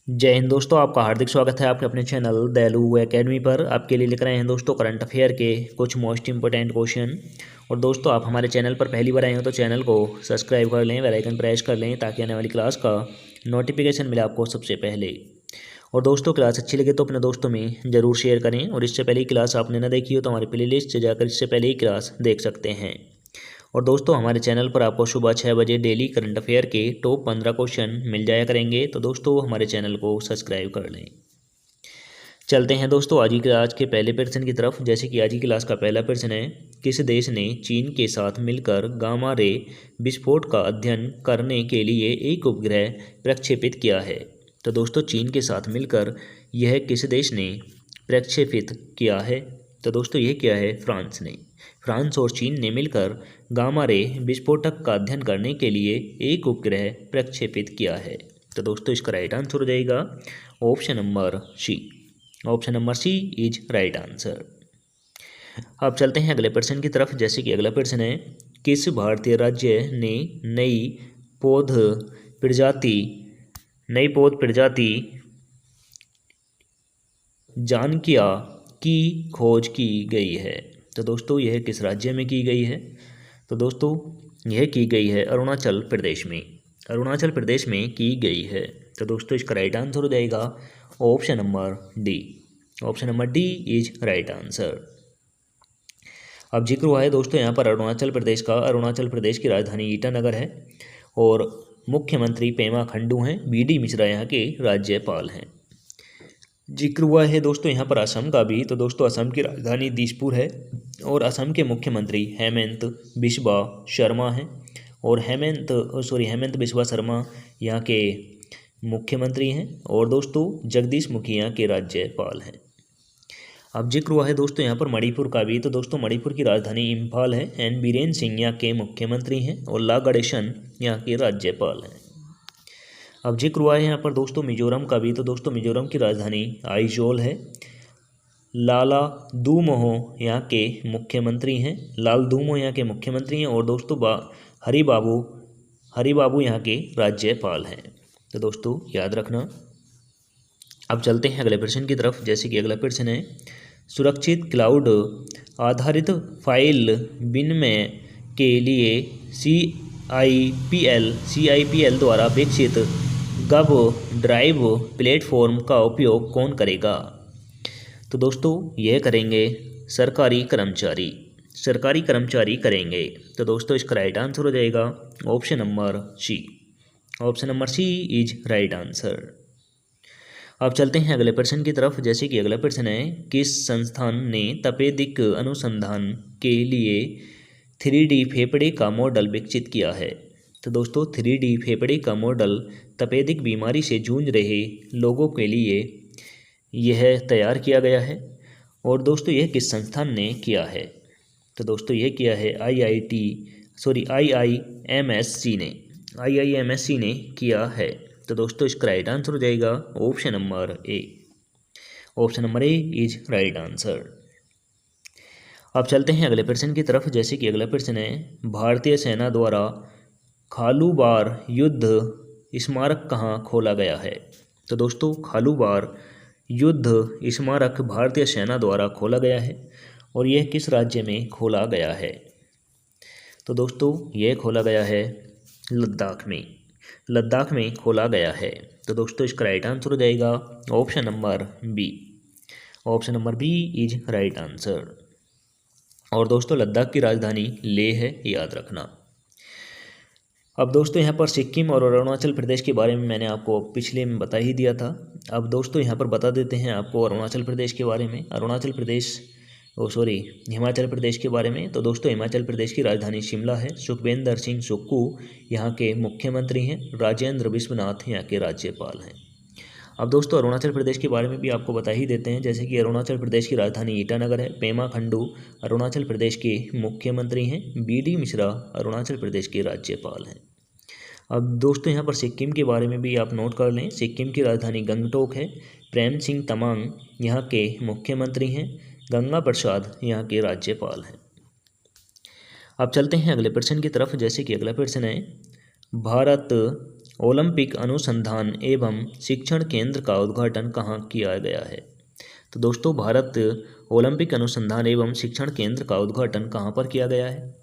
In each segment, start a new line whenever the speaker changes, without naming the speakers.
जय हिंद दोस्तों, आपका हार्दिक स्वागत है आपके अपने चैनल दैलू एकेडमी पर। आपके लिए लिख रहे हैं दोस्तों करंट अफेयर के कुछ मोस्ट इंपोर्टेंट क्वेश्चन। और दोस्तों, आप हमारे चैनल पर पहली बार आए हो तो चैनल को सब्सक्राइब कर लें, बेल आइकन प्रेस कर लें ताकि आने वाली क्लास का नोटिफिकेशन मिले आपको सबसे पहले। और दोस्तों, क्लास अच्छी लगे तो अपने दोस्तों में ज़रूर शेयर करें। और इससे पहले ही क्लास आपने ना देखी हो तो हमारी प्लेलिस्ट से जाकर इससे पहले ही क्लास देख सकते हैं। और दोस्तों, हमारे चैनल पर आपको सुबह 6 बजे डेली करंट अफेयर के टॉप 15 क्वेश्चन मिल जाया करेंगे। तो दोस्तों, हमारे चैनल को सब्सक्राइब कर लें। चलते हैं दोस्तों आज के पहले प्रश्न की तरफ। जैसे कि आज की क्लास का पहला प्रश्न है, किस देश ने चीन के साथ मिलकर गामा रे विस्फोट का अध्ययन करने के लिए एक उपग्रह प्रक्षेपित किया है? तो दोस्तों, चीन के साथ मिलकर यह किस देश ने प्रक्षेपित किया है? तो दोस्तों, यह क्या है? फ्रांस ने। फ्रांस और चीन ने मिलकर गामा रे विस्फोटक का अध्ययन करने के लिए एक उपग्रह प्रक्षेपित किया है। तो दोस्तों, इसका राइट आंसर हो जाएगा option number C. Option number C is right answer. अब चलते हैं अगले प्रश्न की तरफ। जैसे कि अगला प्रश्न है, किस भारतीय राज्य ने पौध प्रजाति जानकिया की खोज की गई है? तो दोस्तों, यह किस राज्य में की गई है? तो दोस्तों, यह की गई है अरुणाचल प्रदेश में। अरुणाचल प्रदेश में की गई है। तो दोस्तों, इसका राइट आंसर हो जाएगा option number D. Option number D is right answer. अब जिक्र हुआ है दोस्तों यहाँ पर अरुणाचल प्रदेश का। अरुणाचल प्रदेश की राजधानी ईटानगर है और मुख्यमंत्री पेमा खंडू हैं। बीडी मिश्रा यहाँ के राज्यपाल हैं। जिक्र हुआ है दोस्तों यहाँ पर असम का भी। तो दोस्तों, असम की राजधानी दिसपुर है और असम के मुख्यमंत्री हेमंत बिस्वा शर्मा हैं। और हेमंत बिस्वा शर्मा यहाँ के मुख्यमंत्री हैं और दोस्तों जगदीश मुखी यहाँ के राज्यपाल हैं। अब जिक्र हुआ है दोस्तों यहाँ पर मणिपुर का भी। तो दोस्तों, मणिपुर की राजधानी इम्फाल है। एन बीरेन सिंह यहाँ के मुख्यमंत्री हैं और ला गणेशन यहाँ के राज्यपाल हैं। अब जिक्र हुआ है यहाँ पर दोस्तों मिजोरम का भी। तो दोस्तों, मिजोरम की राजधानी आइजोल है। लाला दूमोह यहाँ के मुख्यमंत्री हैं। लाल दूमोह यहाँ के मुख्यमंत्री हैं और दोस्तों हरिबाबू यहाँ के राज्यपाल हैं। तो दोस्तों, याद रखना। अब चलते हैं अगले प्रश्न की तरफ। जैसे कि अगला प्रश्न है, सुरक्षित क्लाउड आधारित फाइल विनिमय के लिए CIPL द्वारा विकसित गव ड्राइव प्लेटफॉर्म का उपयोग कौन करेगा? तो दोस्तों, यह करेंगे सरकारी कर्मचारी करेंगे। तो दोस्तों, इसका राइट आंसर हो जाएगा option number C. Option number C is right answer. अब चलते हैं अगले प्रश्न की तरफ। जैसे कि अगला प्रश्न है, किस संस्थान ने तपेदिक अनुसंधान के लिए 3D फेफड़े का मॉडल विकसित किया है? तो दोस्तों, 3D फेफड़े का मॉडल तपेदिक बीमारी से जूझ रहे लोगों के लिए यह तैयार किया गया है। और दोस्तों, यह किस संस्थान ने किया है? तो दोस्तों, यह किया है IIMSC ने किया है। तो दोस्तों, इसका राइट आंसर हो जाएगा option number A. Option number A is right answer. अब चलते हैं अगले प्रश्न की तरफ। जैसे कि अगला प्रश्न है, भारतीय सेना द्वारा खालूबार युद्ध स्मारक कहाँ खोला गया है? तो दोस्तों, खालूबार युद्ध स्मारक भारतीय सेना द्वारा खोला गया है और यह किस राज्य में खोला गया है? तो दोस्तों, यह खोला गया है लद्दाख में खोला गया है। तो दोस्तों, इसका राइट आंसर हो जाएगा option number B. Option number B is right answer. और दोस्तों, लद्दाख की राजधानी लेह है, याद रखना। अब दोस्तों, यहाँ पर सिक्किम और अरुणाचल प्रदेश के बारे में मैंने आपको पिछले में बता ही दिया था। अब दोस्तों, यहाँ पर बता देते हैं आपको अरुणाचल प्रदेश के बारे में। हिमाचल प्रदेश के बारे में। तो दोस्तों, हिमाचल प्रदेश की राजधानी शिमला है। सुखविंदर सिंह सुक्खू यहाँ के मुख्यमंत्री हैं। राजेंद्र विश्वनाथ यहाँ के राज्यपाल हैं। अब दोस्तों, अरुणाचल प्रदेश के बारे में भी आपको बता ही देते हैं। जैसे कि अरुणाचल प्रदेश की राजधानी ईटानगर है। पेमा खंडू अरुणाचल प्रदेश के मुख्यमंत्री हैं। BD मिश्रा अरुणाचल प्रदेश के राज्यपाल हैं। अब दोस्तों, यहाँ पर सिक्किम के बारे में भी आप नोट कर लें। सिक्किम की राजधानी गंगटोक है। प्रेम सिंह तमांग यहाँ के मुख्यमंत्री हैं। गंगा प्रसाद यहाँ के राज्यपाल हैं। अब चलते हैं अगले प्रश्न की तरफ। जैसे कि अगला प्रश्न है, भारत ओलंपिक अनुसंधान एवं शिक्षण केंद्र का उद्घाटन कहाँ किया गया है? तो दोस्तों भारत ओलंपिक अनुसंधान एवं शिक्षण केंद्र का उद्घाटन कहाँ पर किया गया है?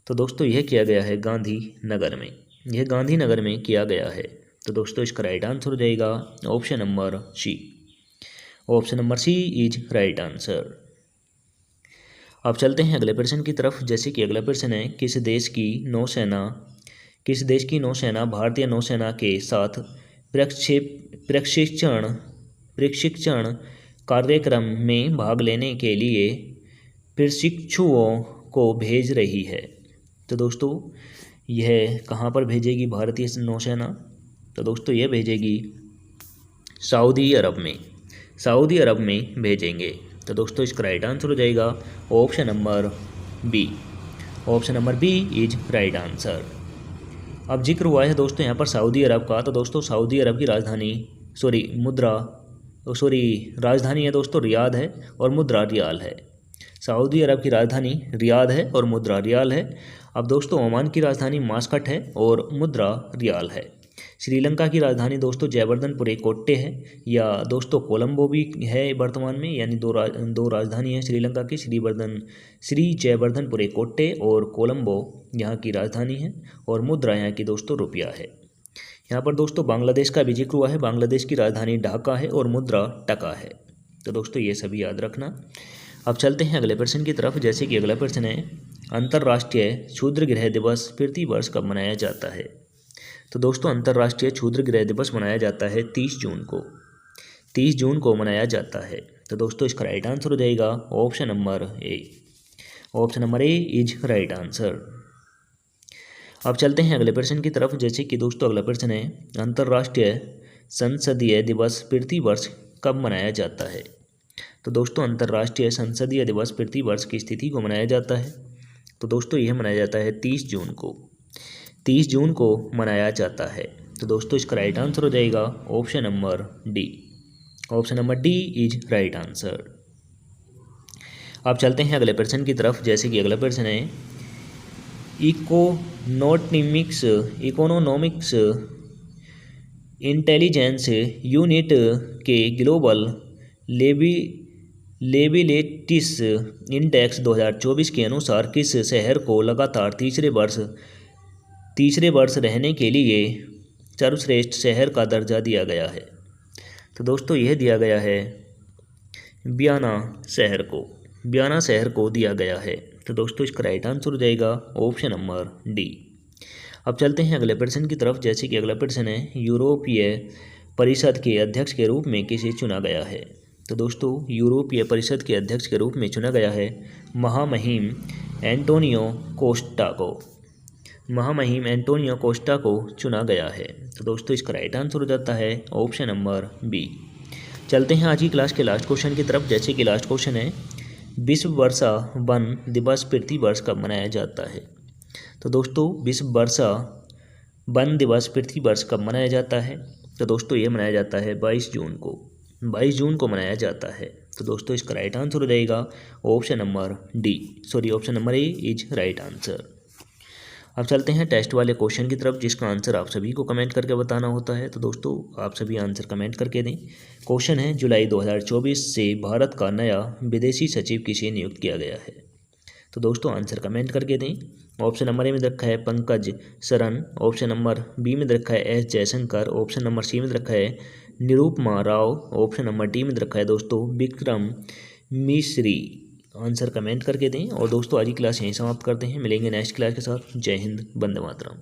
तो दोस्तों यह किया गया है गांधीनगर में। यह गांधीनगर में किया गया है। तो दोस्तों इसका राइट आंसर हो जाएगा option number C. Option number C is right answer. अब चलते हैं अगले प्रश्न की तरफ। जैसे कि अगला प्रश्न है, किस देश की नौसेना भारतीय नौसेना के साथ प्रशिक्षण कार्यक्रम में भाग लेने के लिए प्रशिक्षुओं को भेज रही है? तो दोस्तों यह कहाँ पर भेजेगी भारतीय नौसेना? तो दोस्तों यह भेजेगी सऊदी अरब में भेजेंगे। तो दोस्तों इसका राइट आंसर हो जाएगा option number B. Option number B is right answer. अब जिक्र हुआ है दोस्तों यहाँ पर सऊदी अरब का। तो दोस्तों सऊदी अरब की राजधानी है दोस्तों रियाद है और मुद्रा रियाल है। सऊदी अरब की राजधानी रियाद है और मुद्रा रियाल है। अब दोस्तों ओमान की राजधानी मास्कट है और मुद्रा रियाल है। श्रीलंका की राजधानी दोस्तों जयवर्धनपुरे कोट्टे है, या दोस्तों कोलंबो भी है वर्तमान में, यानी दो राजधानी है श्रीलंका की, श्री जयवर्धनपुरे कोट्टे और कोलंबो यहाँ की राजधानी है, और मुद्रा यहाँ की दोस्तों रुपया है। यहाँ पर दोस्तों बांग्लादेश का भी जिक्र हुआ है। बांग्लादेश की राजधानी ढाका है और मुद्रा टका है। तो दोस्तों ये सभी याद रखना। अब चलते हैं अगले प्रश्न की तरफ। जैसे कि अगला प्रश्न है, अंतर्राष्ट्रीय क्षुद्रग्रह दिवस प्रति वर्ष कब मनाया जाता है? तो दोस्तों अंतर्राष्ट्रीय क्षुद्रग्रह दिवस मनाया जाता है 30 जून को मनाया जाता है। तो दोस्तों इसका राइट आंसर हो जाएगा option number A. Option number A is right answer. अब चलते हैं अगले प्रश्न की तरफ। जैसे कि दोस्तों अगला प्रश्न है, अंतर्राष्ट्रीय संसदीय दिवस प्रति वर्ष कब मनाया जाता है? तो दोस्तों अंतर्राष्ट्रीय संसदीय दिवस प्रति वर्ष की स्थिति को मनाया जाता है। तो दोस्तों यह मनाया जाता है 30 जून को मनाया जाता है। तो दोस्तों इसका राइट आंसर हो जाएगा option number D. Option number D is right answer. अब चलते हैं अगले प्रश्न की तरफ। जैसे कि अगला प्रश्न है, इकोनॉमिक्स इंटेलिजेंस यूनिट के ग्लोबल लेबिलिटीज इंडेक्स 2024 के अनुसार किस शहर को लगातार तीसरे वर्ष रहने के लिए सर्वश्रेष्ठ शहर का दर्जा दिया गया है? तो दोस्तों यह दिया गया है वियना शहर को दिया गया है। तो दोस्तों इसका राइट आंसर हो जाएगा ऑप्शन नंबर डी। अब चलते हैं अगले प्रश्न की तरफ। जैसे कि अगला प्रश्न है, यूरोपीय परिषद के अध्यक्ष के रूप में किसे चुना गया है? तो दोस्तों यूरोपीय परिषद के अध्यक्ष के रूप में चुना गया है महामहिम एंटोनियो कोस्टा को चुना गया है। तो दोस्तों इसका राइट आंसर हो जाता है ऑप्शन नंबर बी। चलते हैं आज की क्लास के लास्ट क्वेश्चन की तरफ। जैसे कि लास्ट क्वेश्चन है, विश्व वर्षा वन दिवस प्रति वर्ष कब मनाया जाता है? तो दोस्तों विश्व वर्षा वन दिवस प्रति वर्ष कब मनाया जाता है? तो दोस्तों ये मनाया जाता है 22 जून को मनाया जाता है। तो दोस्तों इसका राइट आंसर हो जाएगा option number A is right answer. अब चलते हैं टेस्ट वाले क्वेश्चन की तरफ, जिसका आंसर आप सभी को कमेंट करके बताना होता है। तो दोस्तों आप सभी आंसर कमेंट करके दें। क्वेश्चन है, जुलाई 2024 से भारत का नया विदेशी सचिव किसे नियुक्त किया गया है? तो दोस्तों आंसर कमेंट करके दें। ऑप्शन नंबर ए में रखा है Pankaj Saran, option number B में रखा है S Jaishankar, option number C में रखा है Nirupama Rao, option number D में रखा है दोस्तों विक्रम मिश्री। आंसर कमेंट करके दें। और दोस्तों आज की क्लास यहीं समाप्त करते हैं। मिलेंगे नेक्स्ट क्लास के साथ। जय हिंद, वंदे मातरम।